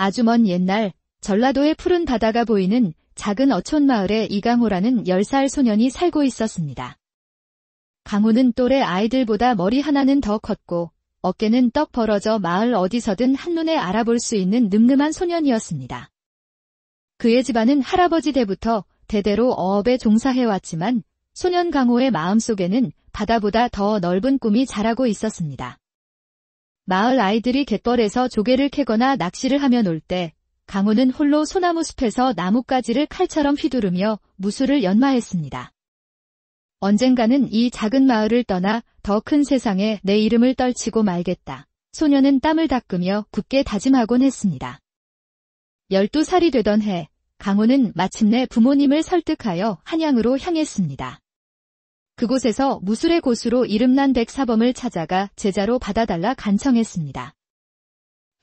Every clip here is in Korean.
아주 먼 옛날 전라도의 푸른 바다가 보이는 작은 어촌 마을에 이강호라는 10살 소년이 살고 있었습니다. 강호는 또래 아이들보다 머리 하나는 더 컸고 어깨는 떡 벌어져 마을 어디서든 한눈에 알아볼 수 있는 늠름한 소년이었습니다. 그의 집안은 할아버지 때부터 대대로 어업에 종사해왔지만 소년 강호의 마음속에는 바다보다 더 넓은 꿈이 자라고 있었습니다. 마을 아이들이 갯벌에서 조개를 캐거나 낚시를 하며 놀 때 강호는 홀로 소나무 숲에서 나뭇가지를 칼처럼 휘두르며 무술을 연마했습니다. 언젠가는 이 작은 마을을 떠나 더 큰 세상에 내 이름을 떨치고 말겠다. 소년은 땀을 닦으며 굳게 다짐하곤 했습니다. 12살이 되던 해, 강호는 마침내 부모님을 설득하여 한양으로 향했습니다. 그곳에서 무술의 고수로 이름난 백사범을 찾아가 제자로 받아달라 간청했습니다.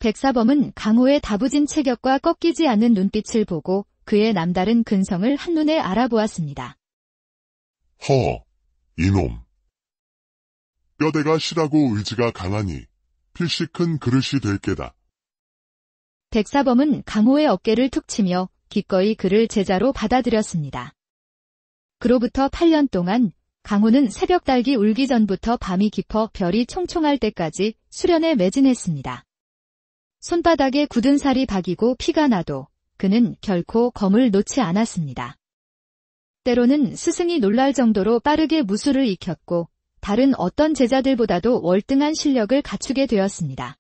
백사범은 강호의 다부진 체격과 꺾이지 않는 눈빛을 보고 그의 남다른 근성을 한눈에 알아보았습니다. 허, 이놈. 뼈대가 실하고 의지가 강하니 필시 큰 그릇이 될 게다. 백사범은 강호의 어깨를 툭 치며 기꺼이 그를 제자로 받아들였습니다. 그로부터 8년 동안 강호는 새벽 달기 울기 전부터 밤이 깊어 별이 총총할 때까지 수련에 매진했습니다. 손바닥에 굳은 살이 박이고 피가 나도 그는 결코 검을 놓지 않았습니다. 때로는 스승이 놀랄 정도로 빠르게 무술을 익혔고 다른 어떤 제자들보다도 월등한 실력을 갖추게 되었습니다.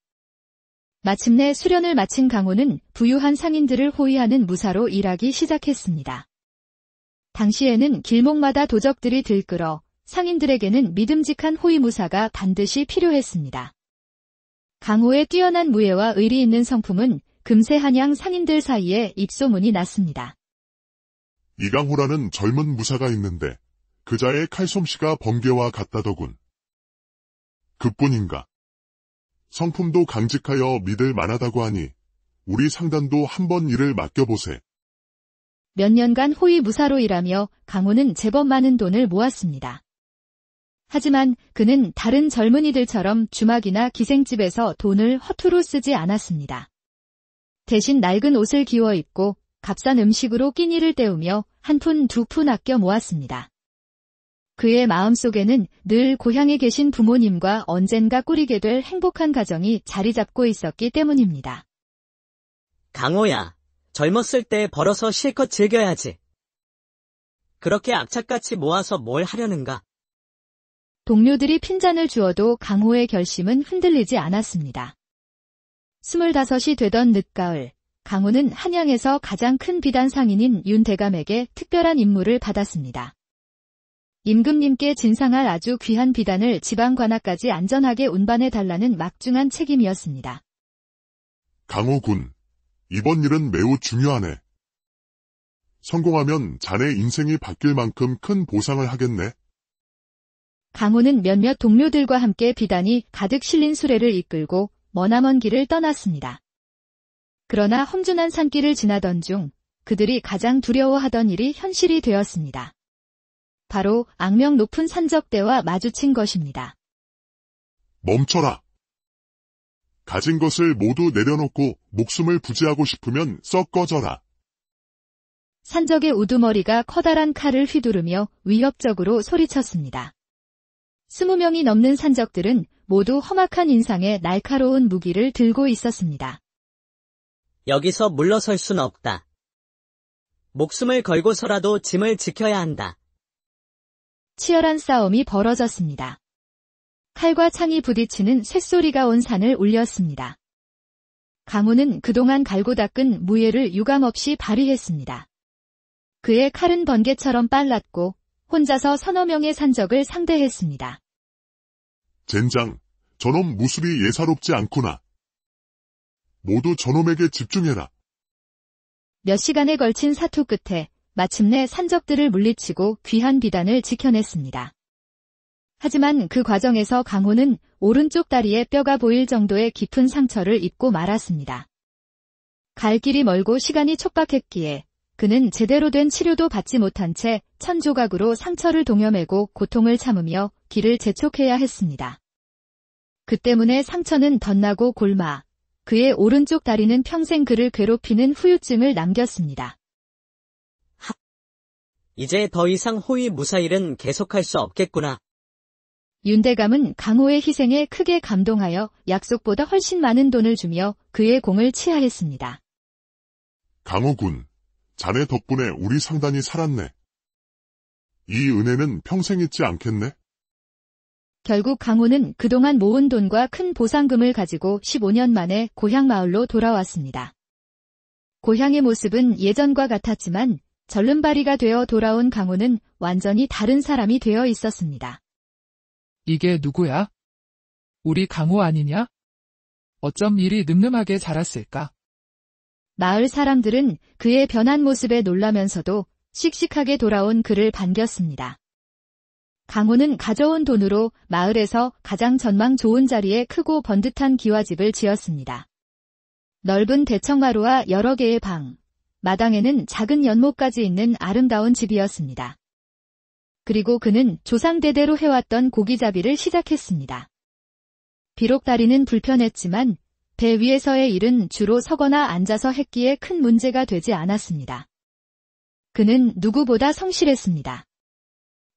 마침내 수련을 마친 강호는 부유한 상인들을 호위하는 무사로 일하기 시작했습니다. 당시에는 길목마다 도적들이 들끓어 상인들에게는 믿음직한 호위무사가 반드시 필요했습니다. 강호의 뛰어난 무예와 의리 있는 성품은 금세 한양 상인들 사이에 입소문이 났습니다. 이강호라는 젊은 무사가 있는데 그자의 칼솜씨가 번개와 같다더군. 그뿐인가. 성품도 강직하여 믿을 만하다고 하니 우리 상단도 한번 일을 맡겨보세. 몇 년간 호위무사로 일하며 강호는 제법 많은 돈을 모았습니다. 하지만 그는 다른 젊은이들처럼 주막이나 기생집에서 돈을 허투루 쓰지 않았습니다. 대신 낡은 옷을 기워 입고 값싼 음식으로 끼니를 때우며 한 푼 두 푼 아껴 모았습니다. 그의 마음속에는 늘 고향에 계신 부모님과 언젠가 꾸리게 될 행복한 가정이 자리 잡고 있었기 때문입니다. 강호야, 젊었을 때 벌어서 실컷 즐겨야지. 그렇게 악착같이 모아서 뭘 하려는가? 동료들이 핀잔을 주어도 강호의 결심은 흔들리지 않았습니다. 25이 되던 늦가을, 강호는 한양에서 가장 큰 비단 상인인 윤 대감에게 특별한 임무를 받았습니다. 임금님께 진상할 아주 귀한 비단을 지방 관아까지 안전하게 운반해달라는 막중한 책임이었습니다. 강호군, 이번 일은 매우 중요하네. 성공하면 자네 인생이 바뀔 만큼 큰 보상을 하겠네. 강호는 몇몇 동료들과 함께 비단이 가득 실린 수레를 이끌고 머나먼 길을 떠났습니다. 그러나 험준한 산길을 지나던 중 그들이 가장 두려워하던 일이 현실이 되었습니다. 바로 악명 높은 산적대와 마주친 것입니다. 멈춰라. 가진 것을 모두 내려놓고 목숨을 부지하고 싶으면 썩 꺼져라. 산적의 우두머리가 커다란 칼을 휘두르며 위협적으로 소리쳤습니다. 20명이 넘는 산적들은 모두 험악한 인상에 날카로운 무기를 들고 있었습니다. 여기서 물러설 순 없다. 목숨을 걸고서라도 짐을 지켜야 한다. 치열한 싸움이 벌어졌습니다. 칼과 창이 부딪히는 쇳소리가 온 산을 울렸습니다. 강호는 그동안 갈고 닦은 무예를 유감없이 발휘했습니다. 그의 칼은 번개처럼 빨랐고 혼자서 서너 명의 산적을 상대했습니다. 젠장, 저놈 무술이 예사롭지 않구나. 모두 저놈에게 집중해라. 몇 시간에 걸친 사투 끝에 마침내 산적들을 물리치고 귀한 비단을 지켜냈습니다. 하지만 그 과정에서 강호는 오른쪽 다리에 뼈가 보일 정도의 깊은 상처를 입고 말았습니다. 갈 길이 멀고 시간이 촉박했기에 그는 제대로 된 치료도 받지 못한 채 천조각으로 상처를 동여매고 고통을 참으며 길을 재촉해야 했습니다. 그 때문에 상처는 덧나고 골마, 그의 오른쪽 다리는 평생 그를 괴롭히는 후유증을 남겼습니다. 이제 더 이상 호위 무사일은 계속할 수 없겠구나. 윤대감은 강호의 희생에 크게 감동하여 약속보다 훨씬 많은 돈을 주며 그의 공을 치하했습니다. 강호군, 자네 덕분에 우리 상단이 살았네. 이 은혜는 평생 잊지 않겠네? 결국 강호는 그동안 모은 돈과 큰 보상금을 가지고 15년 만에 고향 마을로 돌아왔습니다. 고향의 모습은 예전과 같았지만 절름발이가 되어 돌아온 강호는 완전히 다른 사람이 되어 있었습니다. 이게 누구야? 우리 강호 아니냐? 어쩜 이리 늠름하게 자랐을까? 마을 사람들은 그의 변한 모습에 놀라면서도 씩씩하게 돌아온 그를 반겼습니다. 강호는 가져온 돈으로 마을에서 가장 전망 좋은 자리에 크고 번듯한 기와집을 지었습니다. 넓은 대청마루와 여러 개의 방, 마당에는 작은 연못까지 있는 아름다운 집이었습니다. 그리고 그는 조상대대로 해왔던 고기잡이를 시작했습니다. 비록 다리는 불편했지만 배 위에서의 일은 주로 서거나 앉아서 했기에 큰 문제가 되지 않았습니다. 그는 누구보다 성실했습니다.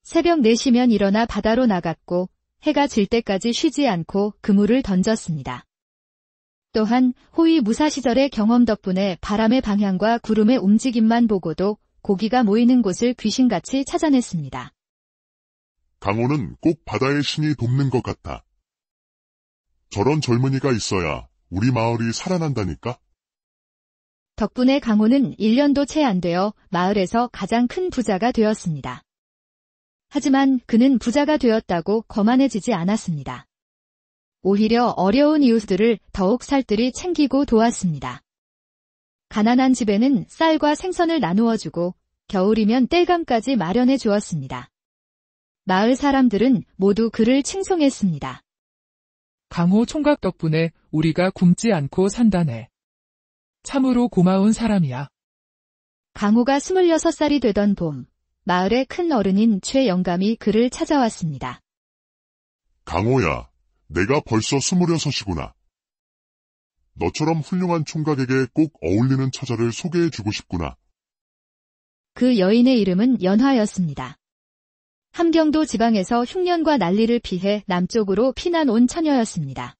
새벽 4시면 일어나 바다로 나갔고 해가 질 때까지 쉬지 않고 그물을 던졌습니다. 또한 호위 무사 시절의 경험 덕분에 바람의 방향과 구름의 움직임만 보고도 고기가 모이는 곳을 귀신같이 찾아냈습니다. 강호는 꼭 바다의 신이 돕는 것 같아. 저런 젊은이가 있어야 우리 마을이 살아난다니까? 덕분에 강호는 1년도 채 안 되어 마을에서 가장 큰 부자가 되었습니다. 하지만 그는 부자가 되었다고 거만해지지 않았습니다. 오히려 어려운 이웃들을 더욱 살뜰히 챙기고 도왔습니다. 가난한 집에는 쌀과 생선을 나누어주고 겨울이면 땔감까지 마련해 주었습니다. 마을 사람들은 모두 그를 칭송했습니다. 강호 총각 덕분에 우리가 굶지 않고 산다네. 참으로 고마운 사람이야. 강호가 26살이 되던 봄, 마을의 큰 어른인 최영감이 그를 찾아왔습니다. 강호야, 내가 벌써 26이구나. 너처럼 훌륭한 총각에게 꼭 어울리는 처자를 소개해주고 싶구나. 그 여인의 이름은 연화였습니다. 함경도 지방에서 흉년과 난리를 피해 남쪽으로 피난 온 처녀였습니다.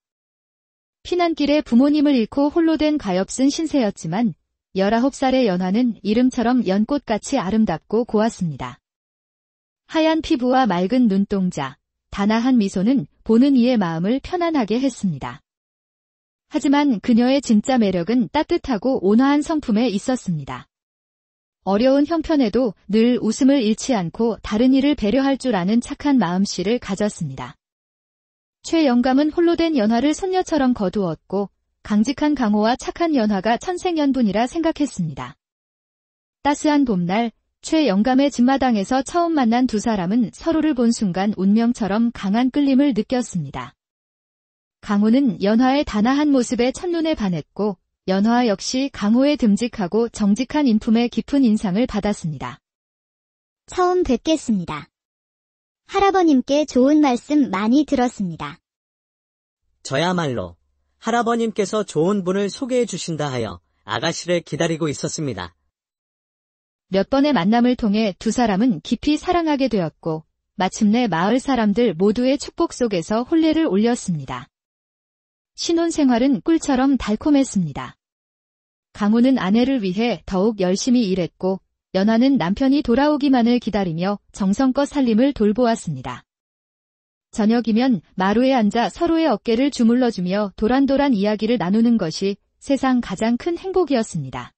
피난길에 부모님을 잃고 홀로 된 가엾은 신세였지만 19살의 연화는 이름처럼 연꽃같이 아름답고 고왔습니다. 하얀 피부와 맑은 눈동자, 단아한 미소는 보는 이의 마음을 편안하게 했습니다. 하지만 그녀의 진짜 매력은 따뜻하고 온화한 성품에 있었습니다. 어려운 형편에도 늘 웃음을 잃지 않고 다른 이를 배려할 줄 아는 착한 마음씨를 가졌습니다. 최영감은 홀로 된 연화를 손녀처럼 거두었고 강직한 강호와 착한 연화가 천생연분이라 생각했습니다. 따스한 봄날 최영감의 집마당에서 처음 만난 두 사람은 서로를 본 순간 운명처럼 강한 끌림을 느꼈습니다. 강호는 연화의 단아한 모습에 첫눈에 반했고 연화 역시 강호의 듬직하고 정직한 인품에 깊은 인상을 받았습니다. 처음 뵙겠습니다. 할아버님께 좋은 말씀 많이 들었습니다. 저야말로 할아버님께서 좋은 분을 소개해 주신다 하여 아가씨를 기다리고 있었습니다. 몇 번의 만남을 통해 두 사람은 깊이 사랑하게 되었고 마침내 마을 사람들 모두의 축복 속에서 혼례를 올렸습니다. 신혼생활은 꿀처럼 달콤했습니다. 강호는 아내를 위해 더욱 열심히 일했고 연화는 남편이 돌아오기만을 기다리며 정성껏 살림을 돌보았습니다. 저녁이면 마루에 앉아 서로의 어깨를 주물러주며 도란도란 이야기를 나누는 것이 세상 가장 큰 행복이었습니다.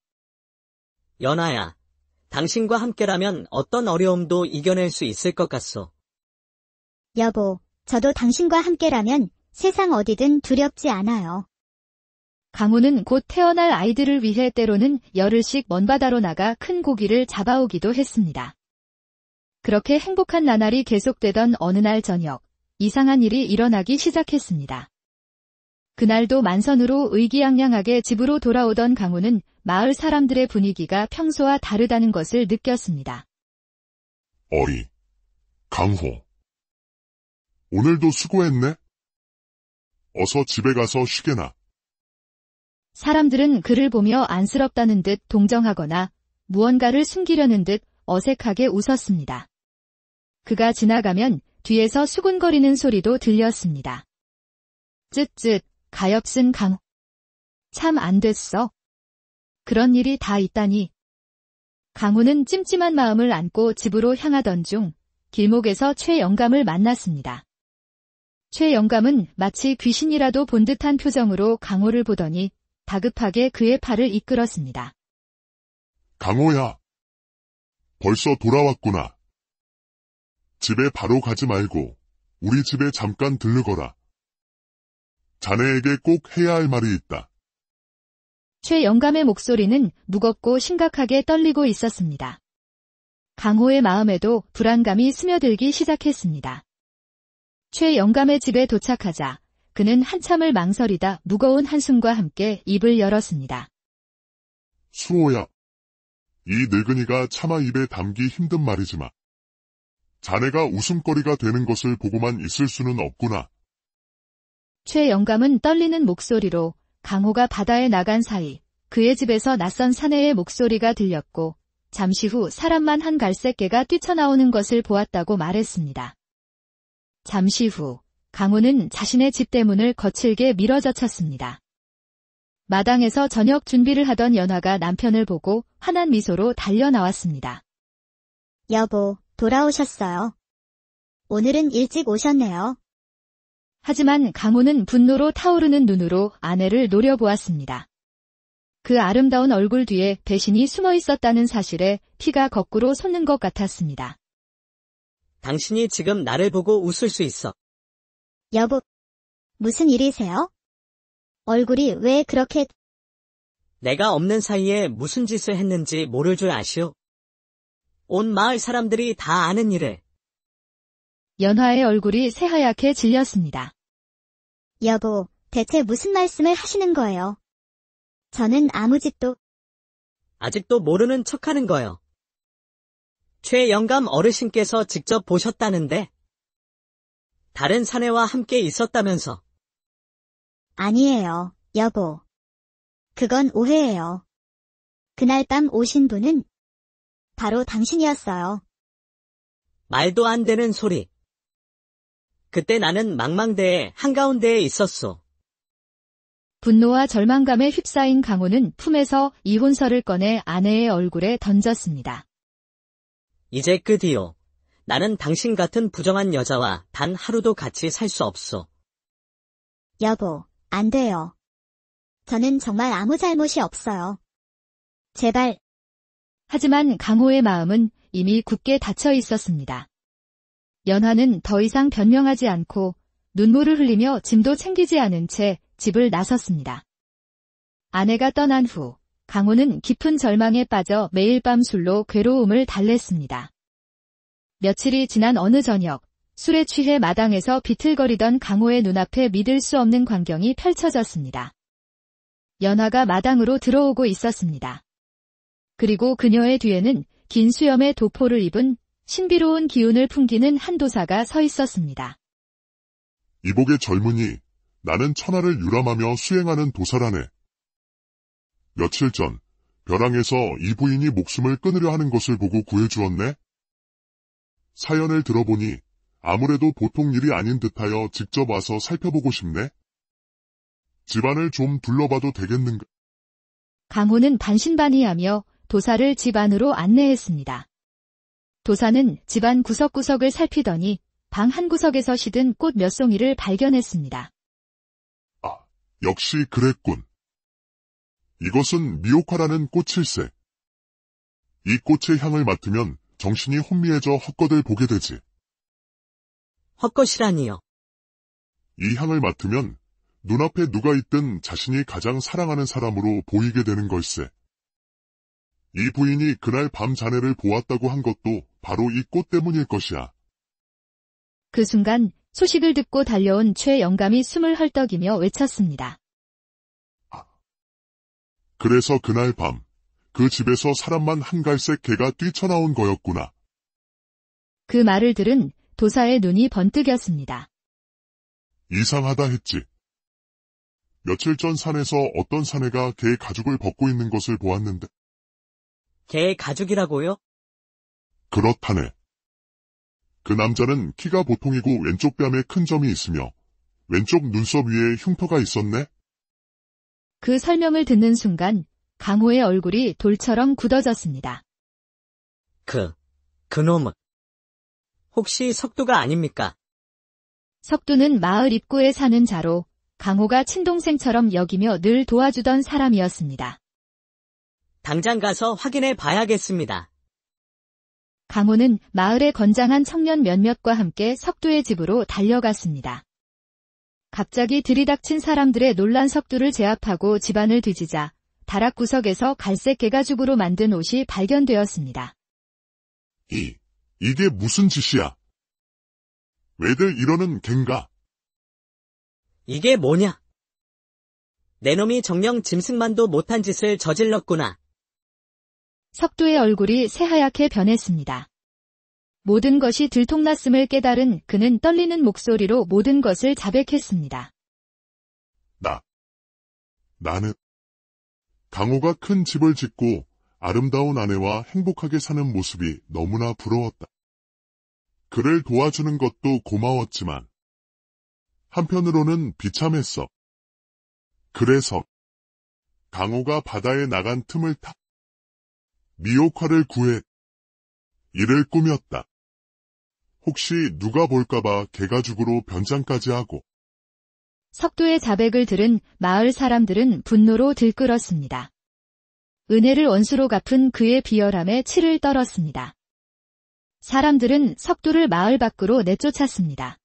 연아야, 당신과 함께라면 어떤 어려움도 이겨낼 수 있을 것 같소. 여보, 저도 당신과 함께라면 세상 어디든 두렵지 않아요. 강호는 곧 태어날 아이들을 위해 때로는 열흘씩 먼 바다로 나가 큰 고기를 잡아오기도 했습니다. 그렇게 행복한 나날이 계속되던 어느 날 저녁, 이상한 일이 일어나기 시작했습니다. 그날도 만선으로 의기양양하게 집으로 돌아오던 강호는 마을 사람들의 분위기가 평소와 다르다는 것을 느꼈습니다. 어이, 강호. 오늘도 수고했네? 어서 집에 가서 쉬게나. 사람들은 그를 보며 안쓰럽다는 듯 동정하거나 무언가를 숨기려는 듯 어색하게 웃었습니다. 그가 지나가면 뒤에서 수군거리는 소리도 들렸습니다. 쯧쯧, 가엾은 강호. 참 안 됐어. 그런 일이 다 있다니. 강호는 찜찜한 마음을 안고 집으로 향하던 중 길목에서 최 영감을 만났습니다. 최 영감은 마치 귀신이라도 본 듯한 표정으로 강호를 보더니 다급하게 그의 팔을 이끌었습니다. 강호야. 벌써 돌아왔구나. 집에 바로 가지 말고 우리 집에 잠깐 들르거라. 자네에게 꼭 해야 할 말이 있다. 최 영감의 목소리는 무겁고 심각하게 떨리고 있었습니다. 강호의 마음에도 불안감이 스며들기 시작했습니다. 최 영감의 집에 도착하자 그는 한참을 망설이다 무거운 한숨과 함께 입을 열었습니다. 수호야. 이 늙은이가 차마 입에 담기 힘든 말이지만 자네가 웃음거리가 되는 것을 보고만 있을 수는 없구나. 최 영감은 떨리는 목소리로 강호가 바다에 나간 사이 그의 집에서 낯선 사내의 목소리가 들렸고 잠시 후 사람만 한 갈색 개가 뛰쳐나오는 것을 보았다고 말했습니다. 잠시 후 강호는 자신의 집 대문을 거칠게 밀어젖혔습니다. 마당에서 저녁 준비를 하던 연화가 남편을 보고 환한 미소로 달려나왔습니다. 여보, 돌아오셨어요. 오늘은 일찍 오셨네요. 하지만 강호는 분노로 타오르는 눈으로 아내를 노려보았습니다. 그 아름다운 얼굴 뒤에 배신이 숨어 있었다는 사실에 피가 거꾸로 솟는 것 같았습니다. 당신이 지금 나를 보고 웃을 수 있어. 여보, 무슨 일이세요? 얼굴이 왜 그렇게... 내가 없는 사이에 무슨 짓을 했는지 모를 줄 아시오? 온 마을 사람들이 다 아는 일을. 연화의 얼굴이 새하얗게 질렸습니다. 여보, 대체 무슨 말씀을 하시는 거예요? 저는 아무 짓도... 아직도 모르는 척하는 거요. 최 영감 어르신께서 직접 보셨다는데 다른 사내와 함께 있었다면서. 아니에요, 여보. 그건 오해예요. 그날 밤 오신 분은 바로 당신이었어요. 말도 안 되는 소리. 그때 나는 망망대해 한가운데에 있었소. 분노와 절망감에 휩싸인 강호는 품에서 이혼서를 꺼내 아내의 얼굴에 던졌습니다. 이제 끝이요. 나는 당신 같은 부정한 여자와 단 하루도 같이 살 수 없소. 여보, 안 돼요. 저는 정말 아무 잘못이 없어요. 제발. 하지만 강호의 마음은 이미 굳게 닫혀 있었습니다. 연화는 더 이상 변명하지 않고 눈물을 흘리며 짐도 챙기지 않은 채 집을 나섰습니다. 아내가 떠난 후 강호는 깊은 절망에 빠져 매일 밤 술로 괴로움을 달랬습니다. 며칠이 지난 어느 저녁, 술에 취해 마당에서 비틀거리던 강호의 눈앞에 믿을 수 없는 광경이 펼쳐졌습니다. 연화가 마당으로 들어오고 있었습니다. 그리고 그녀의 뒤에는 긴 수염의 도포를 입은 신비로운 기운을 풍기는 한 도사가 서 있었습니다. 이복의 젊은이, 나는 천하를 유람하며 수행하는 도사라네. 며칠 전 벼랑에서 이 부인이 목숨을 끊으려 하는 것을 보고 구해주었네. 사연을 들어보니 아무래도 보통 일이 아닌 듯하여 직접 와서 살펴보고 싶네. 집안을 좀 둘러봐도 되겠는가? 강호는 반신반의하며 도사를 집 안으로 안내했습니다. 도사는 집안 구석구석을 살피더니 방 한 구석에서 시든 꽃 몇 송이를 발견했습니다. 아, 역시 그랬군. 이것은 미오카라는 꽃일세. 이 꽃의 향을 맡으면 정신이 혼미해져 헛것을 보게 되지. 헛것이라니요. 이 향을 맡으면 눈앞에 누가 있든 자신이 가장 사랑하는 사람으로 보이게 되는 걸세. 이 부인이 그날 밤 자네를 보았다고 한 것도 바로 이 꽃 때문일 것이야. 그 순간 소식을 듣고 달려온 최 영감이 숨을 헐떡이며 외쳤습니다. 그래서 그날 밤, 그 집에서 사람만 한 갈색 개가 뛰쳐나온 거였구나. 그 말을 들은 도사의 눈이 번뜩였습니다. 이상하다 했지. 며칠 전 산에서 어떤 사내가 개의 가죽을 벗고 있는 것을 보았는데 개의 가죽이라고요? 그렇다네. 그 남자는 키가 보통이고 왼쪽 뺨에 큰 점이 있으며 왼쪽 눈썹 위에 흉터가 있었네. 그 설명을 듣는 순간 강호의 얼굴이 돌처럼 굳어졌습니다. 그놈은 혹시 석두가 아닙니까? 석두는 마을 입구에 사는 자로 강호가 친동생처럼 여기며 늘 도와주던 사람이었습니다. 당장 가서 확인해 봐야겠습니다. 강호는 마을의 건장한 청년 몇몇과 함께 석두의 집으로 달려갔습니다. 갑자기 들이닥친 사람들의 놀란 석두를 제압하고 집안을 뒤지자 다락 구석에서 갈색 개가죽으로 만든 옷이 발견되었습니다. 이게 무슨 짓이야? 왜들 이러는 갠가? 이게 뭐냐? 내 놈이 정녕 짐승만도 못한 짓을 저질렀구나. 석두의 얼굴이 새하얗게 변했습니다. 모든 것이 들통났음을 깨달은 그는 떨리는 목소리로 모든 것을 자백했습니다. 나는 강호가 큰 집을 짓고 아름다운 아내와 행복하게 사는 모습이 너무나 부러웠다. 그를 도와주는 것도 고마웠지만 한편으로는 비참했어. 그래서 강호가 바다에 나간 틈을 타 미호카를 구해 이를 꾸몄다. 혹시 누가 볼까봐 개가죽으로 변장까지 하고. 석두의 자백을 들은 마을 사람들은 분노로 들끓었습니다. 은혜를 원수로 갚은 그의 비열함에 치를 떨었습니다. 사람들은 석두를 마을 밖으로 내쫓았습니다.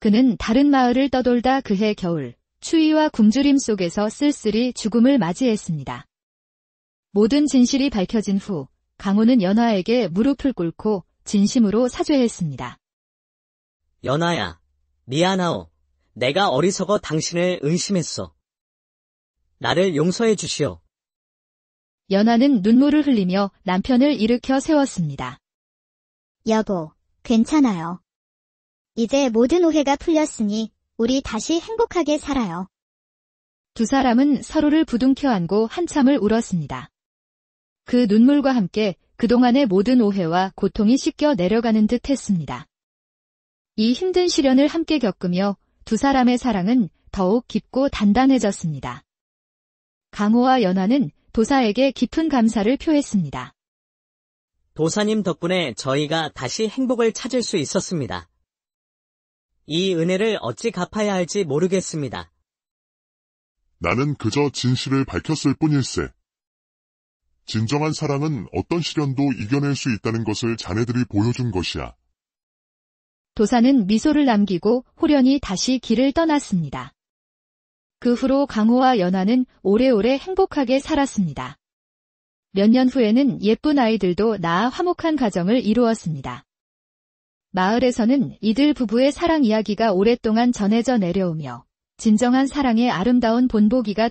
그는 다른 마을을 떠돌다 그해 겨울, 추위와 굶주림 속에서 쓸쓸히 죽음을 맞이했습니다. 모든 진실이 밝혀진 후 강호는 연화에게 무릎을 꿇고 진심으로 사죄했습니다. 연아야, 미안하오. 내가 어리석어 당신을 의심했어. 나를 용서해 주시오. 연화는 눈물을 흘리며 남편을 일으켜 세웠습니다. 여보, 괜찮아요. 이제 모든 오해가 풀렸으니 우리 다시 행복하게 살아요. 두 사람은 서로를 부둥켜 안고 한참을 울었습니다. 그 눈물과 함께 그동안의 모든 오해와 고통이 씻겨 내려가는 듯 했습니다. 이 힘든 시련을 함께 겪으며 두 사람의 사랑은 더욱 깊고 단단해졌습니다. 강호와 연화는 도사에게 깊은 감사를 표했습니다. 도사님 덕분에 저희가 다시 행복을 찾을 수 있었습니다. 이 은혜를 어찌 갚아야 할지 모르겠습니다. 나는 그저 진실을 밝혔을 뿐일세. 진정한 사랑은 어떤 시련도 이겨낼 수 있다는 것을 자네들이 보여준 것이야. 도사는 미소를 남기고 호련히 다시 길을 떠났습니다. 그 후로 강호와 연화는 오래오래 행복하게 살았습니다. 몇 년 후에는 예쁜 아이들도 낳아 화목한 가정을 이루었습니다. 마을에서는 이들 부부의 사랑 이야기가 오랫동안 전해져 내려오며 진정한 사랑의 아름다운 본보기가